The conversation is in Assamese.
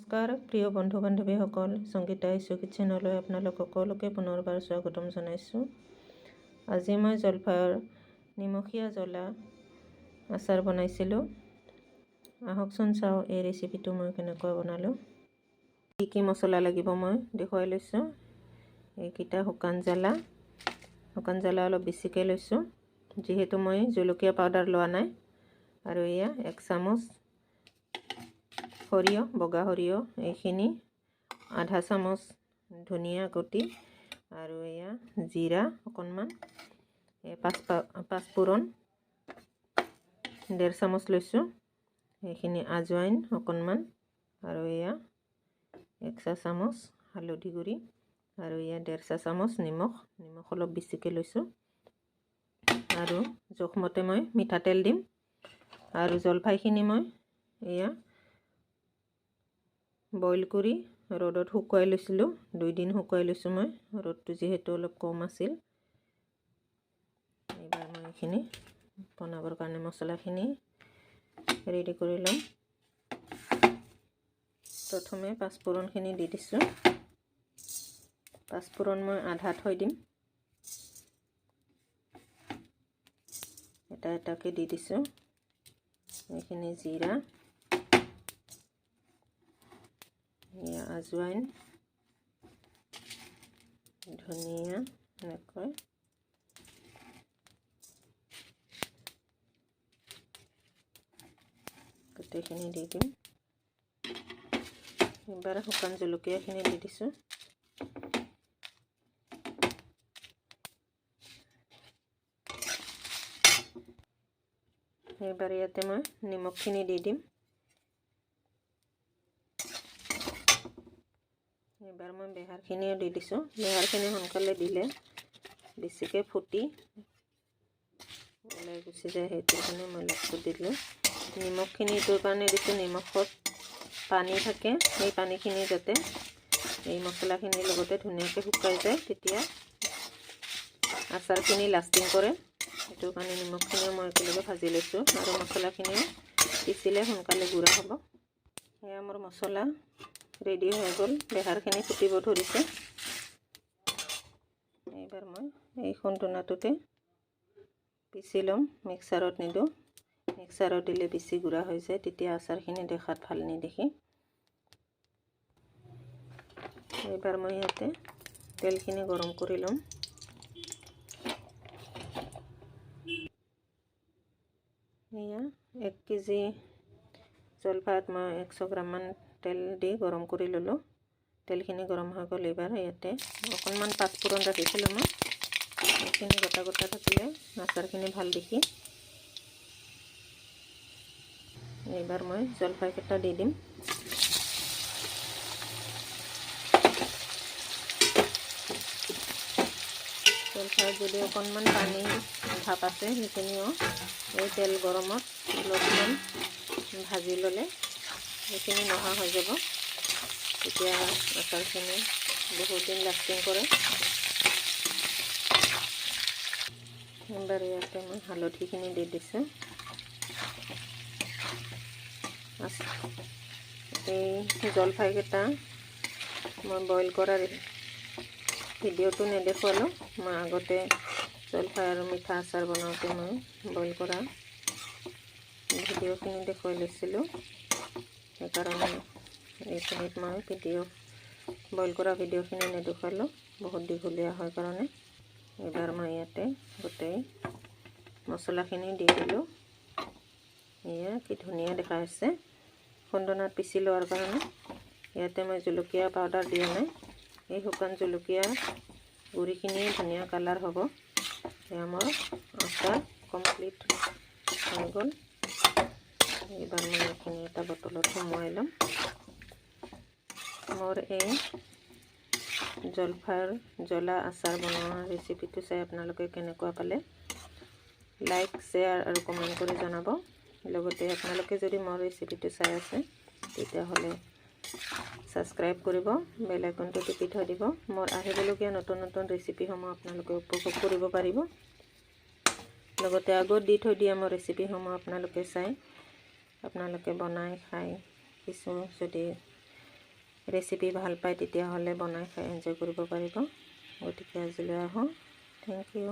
নমস্কাৰ প্ৰিয় বন্ধু বান্ধৱীসকল, সংগীতা ইছু কিটচেনলৈ আপোনালোক সকলোকে পুনৰবাৰ স্বাগতম জনাইছোঁ। আজি মই জলফাইৰ নিমখীয়া জ্বলা আচাৰ বনাইছিলোঁ। আহকচোন চাওঁ এই ৰেচিপিটো মই কেনেকৈ বনালোঁ। কি কি মছলা লাগিব মই দেখুৱাই লৈছোঁ। এইকেইটা শুকান জ্বালা অলপ বেছিকৈ লৈছোঁ, যিহেতু মই জলকীয়া পাউডাৰ লোৱা নাই। আৰু এয়া 1 চামুচ সৰিয়হ, বগা সৰিয়হ, এইখিনি আধা চামুচ ধনিয়া গুটি, আৰু এয়া জিৰা অকণমান, পাঁচফোৰণ 1.5 চামুচ লৈছোঁ, এইখিনি আজৱাইন অকণমান, আৰু এয়া 1 চামুচ হালধি গুড়ি, আৰু এয়া 1.5 চামুচ নিমখ অলপ বেছিকৈ লৈছোঁ। আৰু জোখমতে মই মিঠাতেল দিম। আৰু জলফাইখিনি মই এয়া বইল কৰি ৰ'দত শুকুৱাই লৈছিলোঁ, 2 দিন শুকুৱাই লৈছোঁ মই, ৰ'দটো যিহেতু অলপ কম আছিল। এইবাৰ মই এইখিনি বনাবৰ কাৰণে মছলাখিনি ৰেডি কৰি ল'ম। প্ৰথমে পাঁচফোৰণখিনি দি দিছোঁ। পাঁচফোৰণ মই আধা থৈ দিম, এটা এটাকৈ দি দিছোঁ। এইখিনি জিৰা, আজৱাইন, ধনিয়া, এনেকৈ গোটেইখিনি দি দিম। এবাৰ শুকান জলকীয়াখিনি দি দিছোঁ। এইবাৰ ইয়াতে মই নিমখখিনি দি দিম। এবাৰ মই বেহাৰখিনিও দি দিছোঁ। বেহাৰখিনি সোনকালে দিলে বেছিকৈ ফুটি ওলাই গুচি যায়, সেইটো কাৰণে মই লাষ্টত দিলোঁ। নিমখখিনি এইটোৰ কাৰণে দিছোঁ, নিমখত পানী থাকে, সেই পানীখিনি যাতে এই মছলাখিনিৰ লগতে ধুনীয়াকৈ শুকাই যায়, তেতিয়া আচাৰখিনি লাষ্টিং কৰে। সেইটো কাৰণে নিমখখিনিও মই একেলগে ভাজি লৈছোঁ, আৰু মছলাখিনিও পিচিলে সোনকালে গুড়া হ'ব। সেয়া মোৰ মছলা ৰেডি হৈ গ'ল, বেহাৰখিনি ফুটিব ধৰিছে। এইবাৰ মই এই খুন্দনাটোতে পিচি ল'ম, মিক্সাৰত নিদিওঁ। মিক্সাৰত দিলে বেছি গুড়া হৈ যায়, তেতিয়া আচাৰখিনি দেখাত ভাল নেদেখি। এইবাৰ মই ইয়াতে তেলখিনি গৰম কৰি ল'ম। এয়া 1 কেজি জলফাইত মই 100 গ্ৰামমান তেল দি গৰম কৰি ল'লোঁ। তেলখিনি গৰম হৈ গ'ল। এইবাৰ ইয়াতে অকণমান পাঁচফোৰণ ৰাখিছিলোঁ মই, এইখিনি গোটা থাকিলে আচাৰখিনি ভাল দেখি। এইবাৰ মই জলফাইকেইটা দি দিম। জলফাইত যদি অকণমান পানী ভাপ আছে, সেইখিনিও এই তেল গৰমত অলপমান ভাজি ল'লে সেইখিনি নোহোৱা হৈ যাব। তেতিয়া আচাৰখিনি বহুত দিন লাষ্টিং কৰে। এবাৰ ইয়াতে মই হালধিখিনি দি দিছোঁ। এই জলফাইকেইটা মই বইল কৰাৰ ভিডিঅ'টো নেদেখুৱালোঁ। মই আগতে জলফাই আৰু মিঠা আচাৰ বনাওঁতে মই বইল কৰা ভিডিঅ'খিনি দেখুৱাই লৈছিলোঁ, সেইকাৰণে এইখিনিত মই বইল কৰা ভিডিঅ'খিনি নেদেখুৱালোঁ, বহুত দীঘলীয়া হয় কাৰণে। এইবাৰ মই ইয়াতে গোটেই মছলাখিনি দি দিলোঁ। এয়া কি ধুনীয়া দেখা হৈছে খুন্দনাত পিচি লোৱাৰ কাৰণে। ইয়াতে মই জলকীয়া পাউডাৰ দিয়া নাই, এই শুকান জলকীয়া গুড়িখিনি ধুনীয়া কালাৰ হ'ব। এয়া মোৰ আচাৰ কমপ্লিট হৈ গ'ল। এইবাৰ মই এইখিনি এটা বটলত সোমোৱাই ল'ম। মোৰ এই জলফাইৰ জ্বলা আচাৰ বনোৱা ৰেচিপিটো চাই আপোনালোকে কেনেকুৱা পালে, লাইক, শ্বেয়াৰ আৰু কমেণ্ট কৰি জনাব। লগতে আপোনালোকে যদি মোৰ ৰেচিপিটো চাই আছে, তেতিয়াহ'লে ছাবস্ক্ৰাইব কৰিব, বেল আইকনটো টিপি থৈ দিব। মোৰ আহিবলগীয়া নতুন ৰেচিপিসমূহ আপোনালোকে উপভোগ কৰিব পাৰিব। লগতে আগত দি থৈ দিয়া মোৰ ৰেচিপিসমূহ আপোনালোকে চাই আপোনালোকে বনাই খাই কিছু যদি ৰেচিপি ভাল পায় তেতিয়াহ'লে বনাই খাই এনজয় কৰিব পাৰিব। গতিকে আজিলৈ আহোঁ। Thank U.